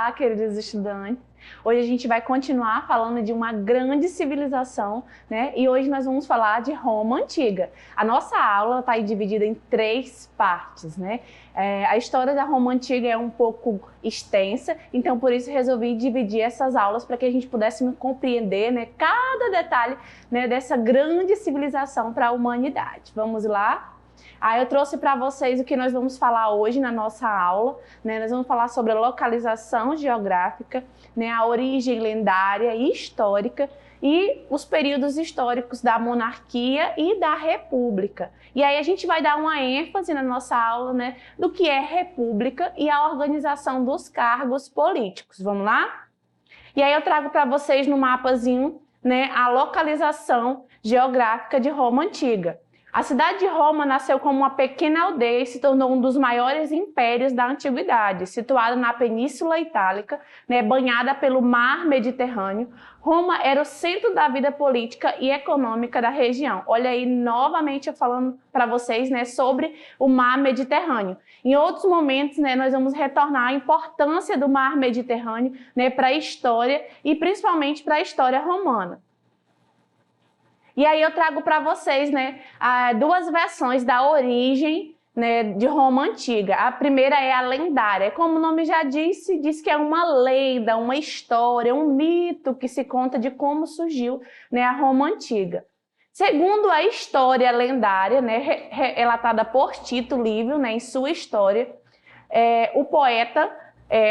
Olá, queridos estudantes. Hoje a gente vai continuar falando de uma grande civilização, né? E hoje nós vamos falar de Roma Antiga. A nossa aula está dividida em 3 partes, né? A história da Roma Antiga é um pouco extensa, então por isso resolvi dividir essas aulas para que a gente pudesse compreender, né, cada detalhe, né, dessa grande civilização para a humanidade. Vamos lá? Eu trouxe para vocês o que nós vamos falar hoje na nossa aula, né? Nós vamos falar sobre a localização geográfica, né? A origem lendária e histórica e os períodos históricos da monarquia e da república. E aí a gente vai dar uma ênfase na nossa aula, né, do que é república e a organização dos cargos políticos. Vamos lá? E aí eu trago para vocês no mapazinho, né, a localização geográfica de Roma Antiga. A cidade de Roma nasceu como uma pequena aldeia e se tornou um dos maiores impérios da antiguidade, situada na Península Itálica, né, banhada pelo Mar Mediterrâneo. Roma era o centro da vida política e econômica da região. Olha aí, novamente eu falando para vocês, né, sobre o Mar Mediterrâneo. Em outros momentos, né, nós vamos retornar à importância do Mar Mediterrâneo, né, para a história e principalmente para a história romana. E aí eu trago para vocês, né, 2 versões da origem, né, de Roma Antiga. A primeira é a lendária. Como o nome já disse, diz que é uma lenda, uma história, um mito que se conta de como surgiu, né, a Roma Antiga. Segundo a história lendária, né, relatada por Tito Livio, né, em sua história, o poeta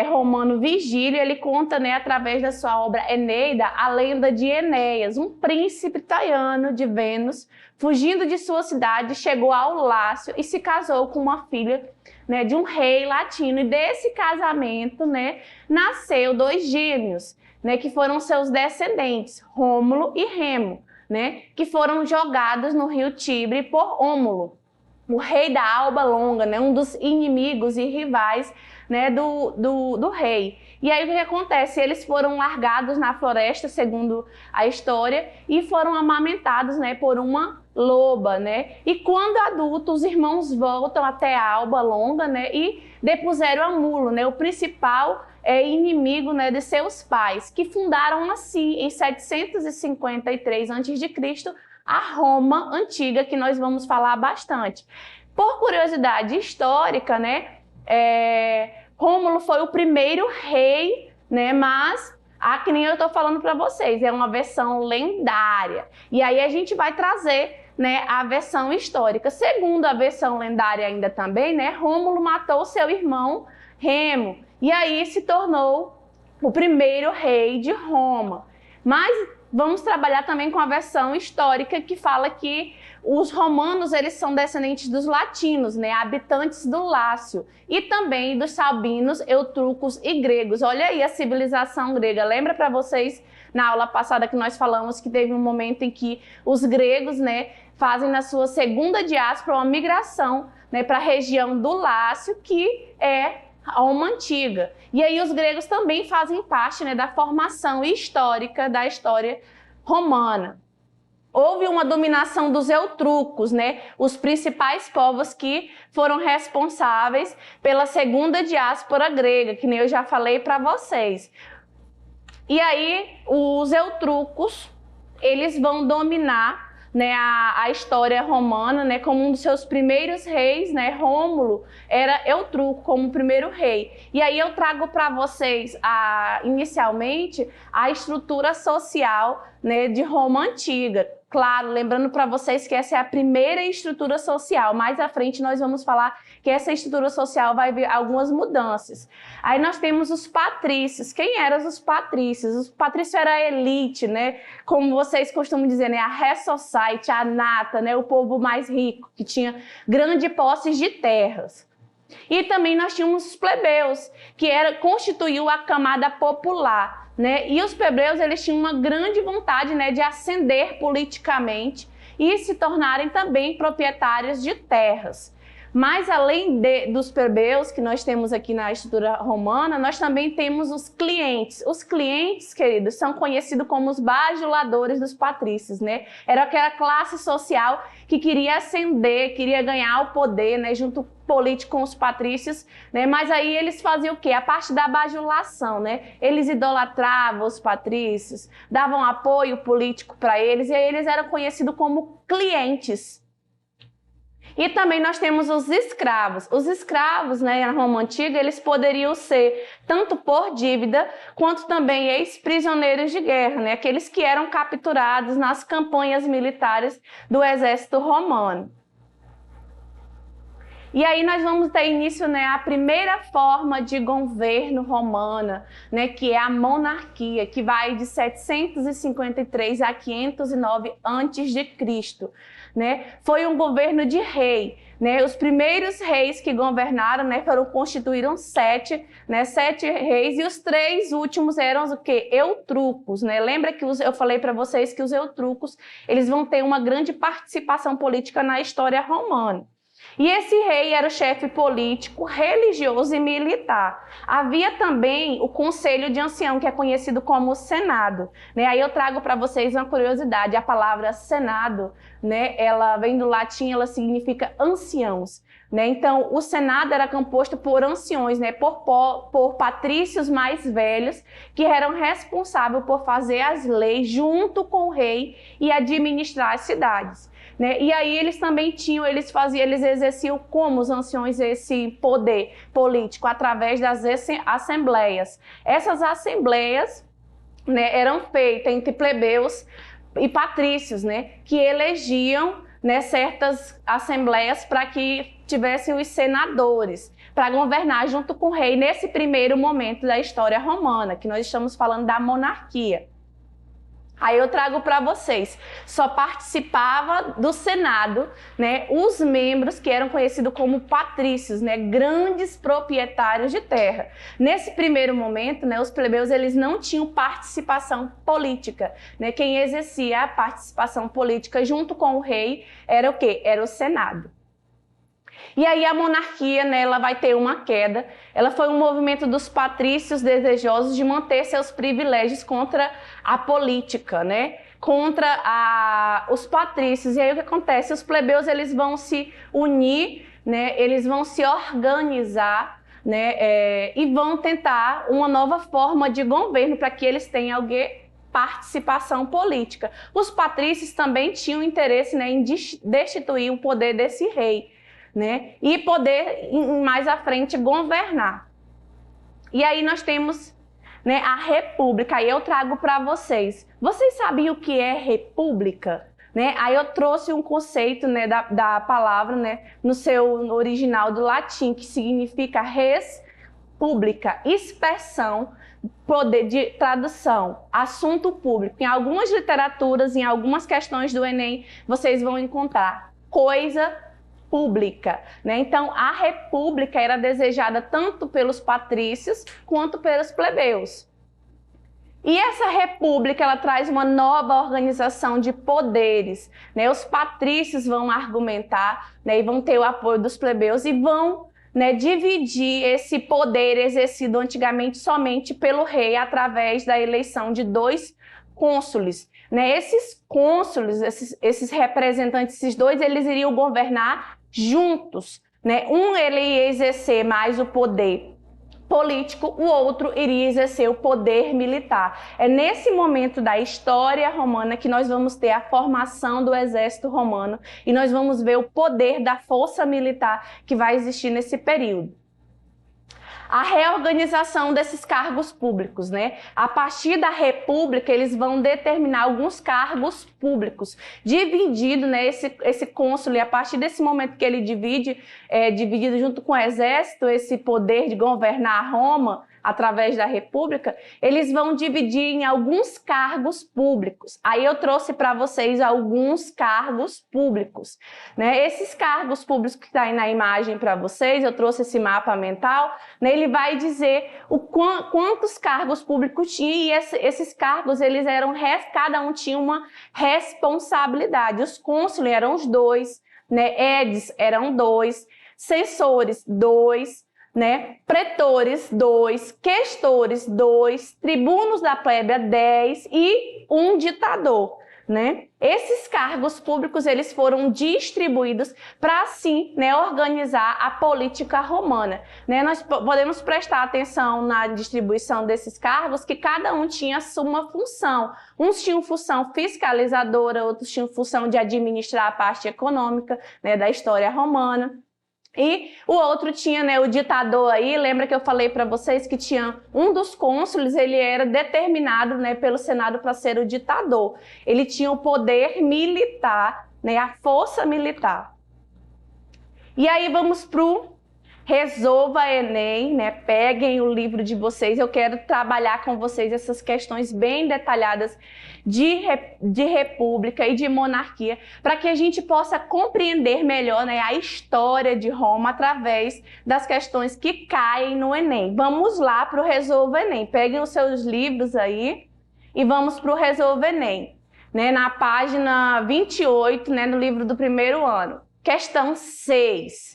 romano Virgílio, ele conta, né, através da sua obra Eneida, a lenda de Enéas, um príncipe traiano de Vênus, fugindo de sua cidade, chegou ao Lácio e se casou com uma filha, né, de um rei latino. E desse casamento, né, nasceu 2 gêmeos, né, que foram seus descendentes, Rômulo e Remo, né, que foram jogados no rio Tibre por Ômulo, o rei da Alba Longa, né, um dos inimigos e rivais, né, do rei. E aí o que acontece? Eles foram largados na floresta, segundo a história, e foram amamentados, né, por uma loba, né? E quando adultos, os irmãos voltam até a Alba Longa, né, e depuseram a Mulo, né, o principal inimigo, né, de seus pais, que fundaram assim, em 753 a.C., a Roma Antiga, que nós vamos falar bastante. Por curiosidade histórica, né, Rômulo foi o primeiro rei, né, mas que nem eu estou falando para vocês, é uma versão lendária. E aí a gente vai trazer, né, a versão histórica. Segundo a versão lendária ainda também, né, Rômulo matou seu irmão Remo e aí se tornou o primeiro rei de Roma. Mas vamos trabalhar também com a versão histórica que fala que os romanos, eles são descendentes dos latinos, né, habitantes do Lácio, e também dos sabinos, etruscos e gregos. Olha aí a civilização grega. Lembra para vocês na aula passada que nós falamos que teve um momento em que os gregos, né, fazem na sua segunda diáspora uma migração, né, para a região do Lácio, que é a Roma Antiga. E aí os gregos também fazem parte, né, da formação histórica da história romana. Houve uma dominação dos etruscos, né, os principais povos que foram responsáveis pela segunda diáspora grega, que nem eu já falei para vocês. E aí os etruscos, eles vão dominar, né, a história romana, né, como um dos seus primeiros reis, né, Rômulo era etrusco como primeiro rei. E aí eu trago para vocês inicialmente a estrutura social, né, de Roma Antiga. Claro, lembrando para vocês que essa é a primeira estrutura social. Mais à frente nós vamos falar que essa estrutura social vai ver algumas mudanças. Aí nós temos os patrícios. Quem eram os patrícios? Os patrícios era a elite, né? Como vocês costumam dizer, né? A high society, a nata, né? O povo mais rico, que tinha grande posses de terras. E também nós tínhamos os plebeus, que constituiu a camada popular, né? E os plebeus, eles tinham uma grande vontade, né, de ascender politicamente e se tornarem também proprietários de terras. Mas além dos plebeus que nós temos aqui na estrutura romana, nós também temos os clientes. Os clientes, queridos, são conhecidos como os bajuladores dos patrícios, né? Era aquela classe social que queria ascender, queria ganhar o poder, né, junto político com os patrícios, né? Mas aí eles faziam o quê? A parte da bajulação, né? Eles idolatravam os patrícios, davam apoio político para eles, e aí eles eram conhecidos como clientes. E também nós temos os escravos. Os escravos, né, na Roma Antiga, eles poderiam ser tanto por dívida, quanto também ex-prisioneiros de guerra, né? Aqueles que eram capturados nas campanhas militares do exército romano. E aí nós vamos ter início, né, a primeira forma de governo romana, né, que é a monarquia, que vai de 753 a 509 a.C., né? Foi um governo de rei, né? Os primeiros reis que governaram, né, constituíram 7, né, 7 reis, e os 3 últimos eram o quê? Eutrucos, né? Lembra que eu falei para vocês que os eutrucos, eles vão ter uma grande participação política na história romana. E esse rei era o chefe político, religioso e militar. Havia também o Conselho de Ancião, que é conhecido como o Senado, né? Aí eu trago para vocês uma curiosidade. A palavra Senado, né, ela vem do latim, ela significa anciãos, né? Então, o Senado era composto por anciões, né, por patrícios mais velhos, que eram responsáveis por fazer as leis junto com o rei e administrar as cidades, né? E aí eles também eles exerciam como os anciões esse poder político através das assembleias. Essas assembleias, né, eram feitas entre plebeus e patrícios, né, que elegiam, né, certas assembleias para que tivessem os senadores, para governar junto com o rei nesse primeiro momento da história romana, que nós estamos falando da monarquia. Aí eu trago para vocês, só participava do Senado, né, os membros que eram conhecidos como patrícios, né, grandes proprietários de terra. Nesse primeiro momento, né, os plebeus eles não tinham participação política, né? Quem exercia a participação política junto com o rei era o quê? Era o Senado. E aí a monarquia, né, ela vai ter uma queda. Ela foi um movimento dos patrícios desejosos de manter seus privilégios contra a política, né? Contra os patrícios. E aí o que acontece? Os plebeus eles vão se unir, né? Eles vão se organizar, né? E vão tentar uma nova forma de governo para que eles tenham participação política. Os patrícios também tinham interesse, né, em destituir o poder desse rei, né, e poder mais à frente governar. E aí nós temos, né, a república. Aí eu trago para vocês. Vocês sabem o que é república? Né? Aí eu trouxe um conceito, né, da palavra, né, no original do latim, que significa res pública, expressão, poder de tradução, assunto público. Em algumas literaturas, em algumas questões do Enem, vocês vão encontrar coisa pública, né? Então, a república era desejada tanto pelos patrícios quanto pelos plebeus. E essa república, ela traz uma nova organização de poderes, né? Os patrícios vão argumentar, né, e vão ter o apoio dos plebeus e vão, né, dividir esse poder exercido antigamente somente pelo rei através da eleição de 2 cônsules. Né? Esses cônsules, esses representantes, esses 2, eles iriam governar juntos, né? Um ele ia exercer mais o poder político, o outro iria exercer o poder militar. É nesse momento da história romana que nós vamos ter a formação do exército romano e nós vamos ver o poder da força militar que vai existir nesse período. A reorganização desses cargos públicos, né? A partir da república, eles vão determinar alguns cargos públicos, dividido, né, esse cônsul, e a partir desse momento que ele dividido junto com o exército, esse poder de governar Roma, através da república, eles vão dividir em alguns cargos públicos. Aí eu trouxe para vocês alguns cargos públicos, né? Esses cargos públicos que está aí na imagem para vocês, eu trouxe esse mapa mental, né? Ele vai dizer quantos cargos públicos tinha, e esses cargos, cada um tinha uma responsabilidade. Os cônsules eram os 2, né? Edes eram 2, censores, 2, né? Pretores, 2, questores, 2, tribunos da plebe, 10 e um ditador, né? Esses cargos públicos eles foram distribuídos para assim, né, organizar a política romana, né? Nós podemos prestar atenção na distribuição desses cargos que cada um tinha sua função. Uns tinham função fiscalizadora, outros tinham função de administrar a parte econômica, né, da história romana. E o outro tinha, né, o ditador aí, lembra que eu falei para vocês que tinha um dos cônsules, ele era determinado, né, pelo Senado para ser o ditador. Ele tinha o poder militar, né, a força militar. E aí vamos pro Resolva Enem, né? Peguem o livro de vocês, eu quero trabalhar com vocês essas questões bem detalhadas de república e de monarquia, para que a gente possa compreender melhor, né, a história de Roma através das questões que caem no Enem. Vamos lá para o Resolva Enem, peguem os seus livros aí e vamos para o Resolva Enem, né? Na página 28, né, no livro do primeiro ano. Questão 6.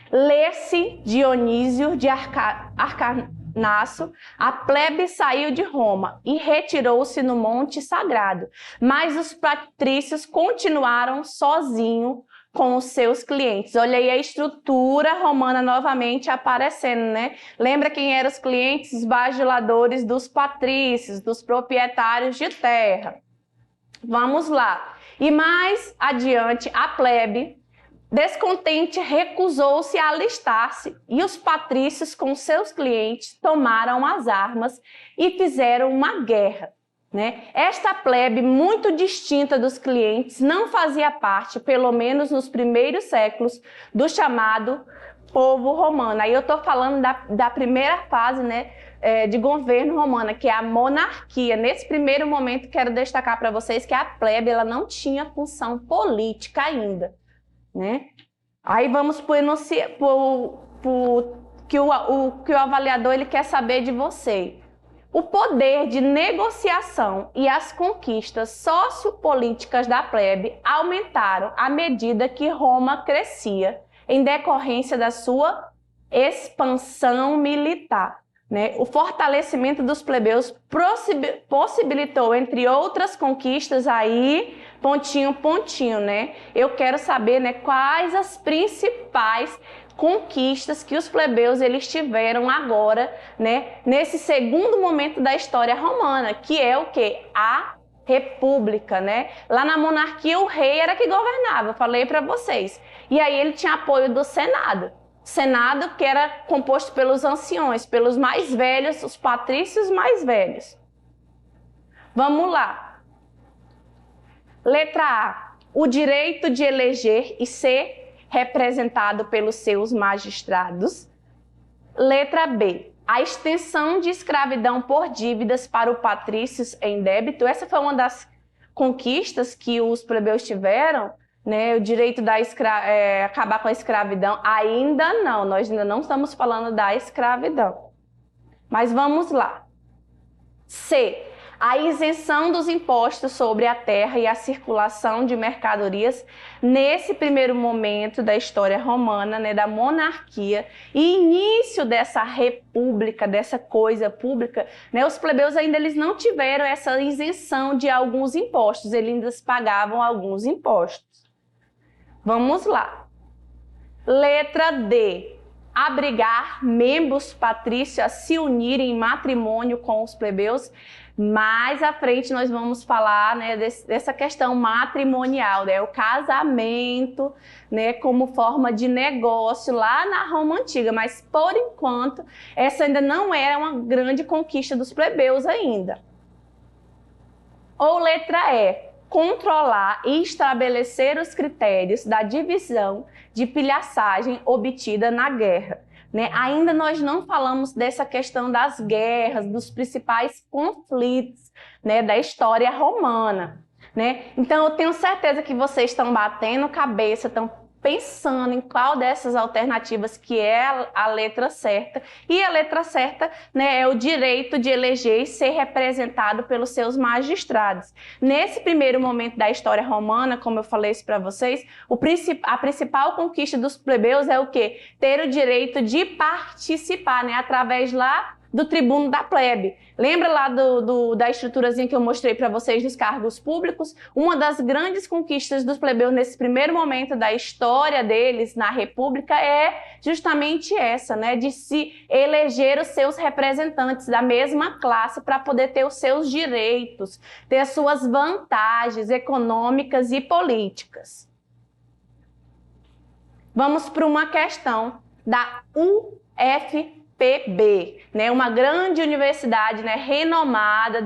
Lê-se Dionísio de Halicarnasso, a plebe saiu de Roma e retirou-se no Monte Sagrado, mas os patrícios continuaram sozinhos com os seus clientes. Olha aí a estrutura romana novamente aparecendo, né? Lembra quem eram os clientes? Os bajuladores dos patrícios, dos proprietários de terra. Vamos lá. E mais adiante, a plebe descontente recusou-se a alistar-se e os patrícios com seus clientes tomaram as armas e fizeram uma guerra, né? Esta plebe, muito distinta dos clientes, não fazia parte, pelo menos nos primeiros séculos, do chamado povo romano. Aí eu estou falando da primeira fase, né, de governo romano, que é a monarquia. Nesse primeiro momento, quero destacar para vocês que a plebe ela não tinha função política ainda, né? Aí vamos para o que o avaliador ele quer saber de você. O poder de negociação e as conquistas sociopolíticas da plebe aumentaram à medida que Roma crescia, em decorrência da sua expansão militar, né? O fortalecimento dos plebeus possibilitou, entre outras conquistas, aí, pontinho, né? Eu quero saber, né, quais as principais conquistas que os plebeus eles tiveram agora, né, nesse segundo momento da história romana, que é o quê? A república, né? Lá na monarquia o rei era que governava, eu falei para vocês. E aí ele tinha apoio do Senado. Senado que era composto pelos anciões, pelos mais velhos, os patrícios mais velhos. Vamos lá. Letra A. O direito de eleger e ser representado pelos seus magistrados. Letra B. A extensão de escravidão por dívidas para os patrícios em débito. Essa foi uma das conquistas que os plebeus tiveram, né? O direito da acabar com a escravidão. Ainda não, nós ainda não estamos falando da escravidão. Mas vamos lá. C. A isenção dos impostos sobre a terra e a circulação de mercadorias nesse primeiro momento da história romana, né, da monarquia e início dessa república, dessa coisa pública, né, os plebeus ainda eles não tiveram essa isenção de alguns impostos, eles ainda pagavam alguns impostos. Vamos lá. Letra D. Abrigar membros patrícios a se unirem em matrimônio com os plebeus. Mais à frente nós vamos falar, né, dessa questão matrimonial, né, o casamento, né, como forma de negócio lá na Roma Antiga, mas por enquanto essa ainda não era uma grande conquista dos plebeus ainda. Ou letra E, controlar e estabelecer os critérios da divisão de pilhaçagem obtida na guerra. Né? Ainda nós não falamos dessa questão das guerras, dos principais conflitos, né, da história romana. Né? Então eu tenho certeza que vocês estão batendo cabeça, estão pensando em qual dessas alternativas que é a letra certa. E a letra certa, né, é o direito de eleger e ser representado pelos seus magistrados. Nesse primeiro momento da história romana, como eu falei isso para vocês, a principal conquista dos plebeus é o quê? Ter o direito de participar, né, através lá do tribuno da plebe. Lembra lá da estruturazinha que eu mostrei para vocês dos cargos públicos? Uma das grandes conquistas dos plebeus nesse primeiro momento da história deles na República é justamente essa, né? De se eleger os seus representantes da mesma classe para poder ter os seus direitos, ter as suas vantagens econômicas e políticas. Vamos para uma questão da UFPB, né, uma grande universidade, né, renomada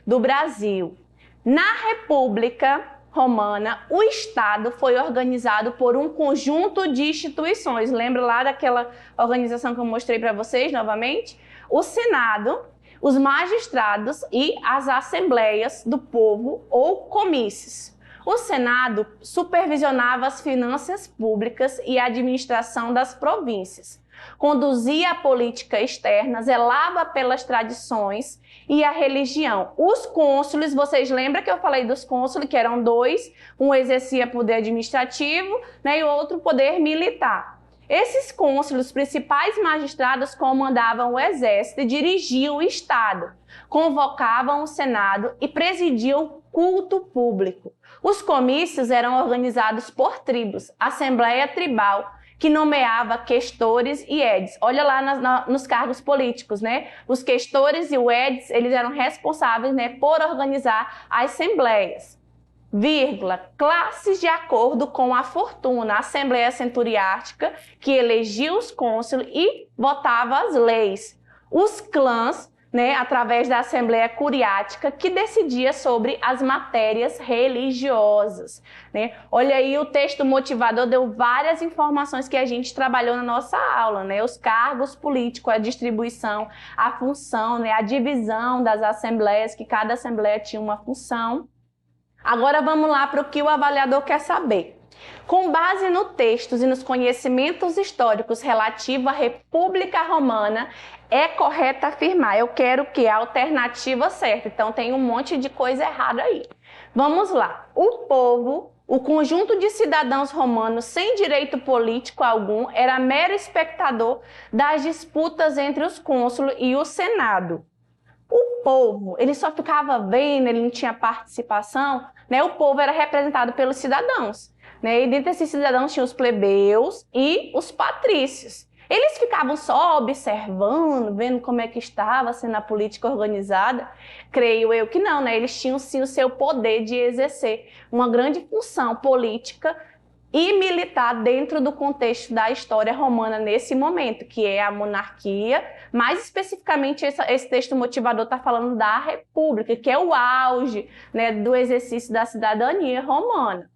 do Brasil. Na República Romana, o Estado foi organizado por um conjunto de instituições. Lembra lá daquela organização que eu mostrei para vocês novamente? O Senado, os magistrados e as assembleias do povo ou comícios. O Senado supervisionava as finanças públicas e a administração das províncias. Conduzia a política externa, zelava pelas tradições e a religião. Os cônsules, vocês lembram que eu falei dos cônsules, que eram dois, um exercia poder administrativo, né, e o outro poder militar. Esses cônsules, os principais magistrados, comandavam o exército e dirigiam o Estado, convocavam o Senado e presidiam o culto público. Os comícios eram organizados por tribos, assembleia tribal, que nomeava questores e edes. Olha lá nos cargos políticos, né? Os questores e o edes, eles eram responsáveis, né, por organizar as assembleias. Classes de acordo com a fortuna. A Assembleia Centuriática, que elegia os cônsules e votava as leis. Os clãs, né, através da Assembleia Curiática, que decidia sobre as matérias religiosas, né? Olha aí, o texto motivador deu várias informações que a gente trabalhou na nossa aula, né? Os cargos políticos, a distribuição, a função, né? A divisão das assembleias, que cada assembleia tinha uma função. Agora vamos lá para o que o avaliador quer saber. Com base no textos e nos conhecimentos históricos relativos à República Romana, é correto afirmar, eu quero que a alternativa certa. Então tem um monte de coisa errada aí. Vamos lá. O povo, o conjunto de cidadãos romanos sem direito político algum, era mero espectador das disputas entre os cônsules e o Senado. O povo, ele só ficava vendo, ele não tinha participação, né? O povo era representado pelos cidadãos, né? E dentre esses cidadãos tinha os plebeus e os patrícios. Eles ficavam só observando, vendo como é que estava sendo a política organizada? Creio eu que não, né? Eles tinham sim o seu poder de exercer uma grande função política e militar dentro do contexto da história romana nesse momento, que é a monarquia. Mais especificamente, esse texto motivador está falando da República, que é o auge, né, do exercício da cidadania romana.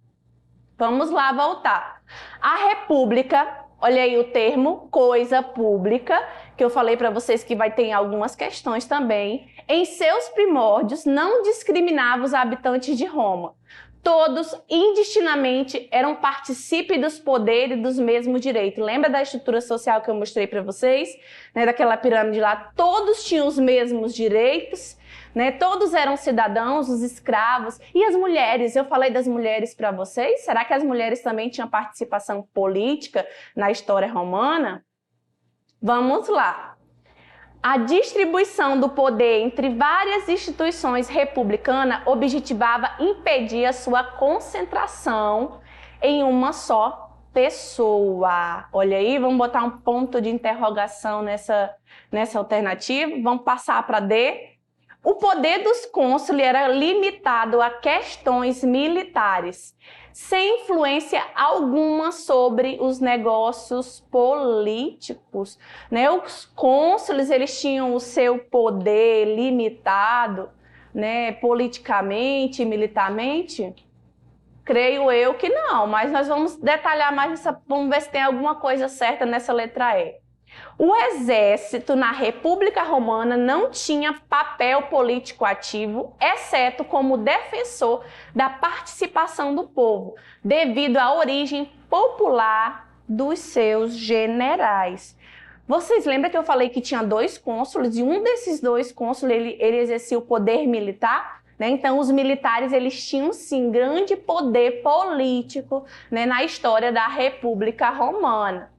Vamos lá voltar. A República, olha aí o termo, coisa pública, que eu falei para vocês que vai ter algumas questões também. Em seus primórdios, não discriminava os habitantes de Roma. Todos, indistintamente, eram partícipes dos poderes e dos mesmos direitos. Lembra da estrutura social que eu mostrei para vocês? Né, daquela pirâmide lá? Todos tinham os mesmos direitos, né? Todos eram cidadãos, os escravos. E as mulheres? Eu falei das mulheres para vocês? Será que as mulheres também tinham participação política na história romana? Vamos lá. A distribuição do poder entre várias instituições republicanas objetivava impedir a sua concentração em uma só pessoa. Olha aí, vamos botar um ponto de interrogação nessa alternativa. Vamos passar para D. O poder dos cônsules era limitado a questões militares, sem influência alguma sobre os negócios políticos, né? Os cônsules, eles tinham o seu poder limitado, né, politicamente, militarmente? Creio eu que não, mas nós vamos detalhar mais, vamos ver se tem alguma coisa certa nessa letra E. O exército na República Romana não tinha papel político ativo, exceto como defensor da participação do povo, devido à origem popular dos seus generais. Vocês lembram que eu falei que tinha 2 cônsules e um desses 2 cônsules ele exercia o poder militar? Né? Então, os militares eles tinham, sim, grande poder político, né, na história da República Romana.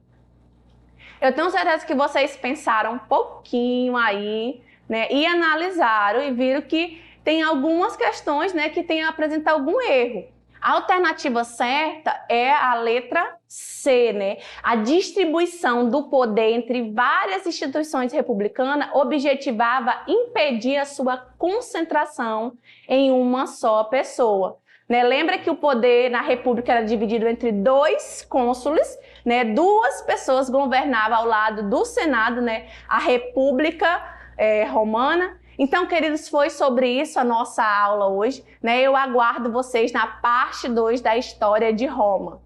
Eu tenho certeza que vocês pensaram um pouquinho aí, né, e analisaram e viram que tem algumas questões, né, que tem a apresentar algum erro. A alternativa certa é a letra C, né? A distribuição do poder entre várias instituições republicanas objetivava impedir a sua concentração em uma só pessoa. Né? Lembra que o poder na República era dividido entre 2 cônsules, né? 2 pessoas governavam ao lado do Senado, né? A República Romana. Então, queridos, foi sobre isso a nossa aula hoje, né? Eu aguardo vocês na parte 2 da história de Roma.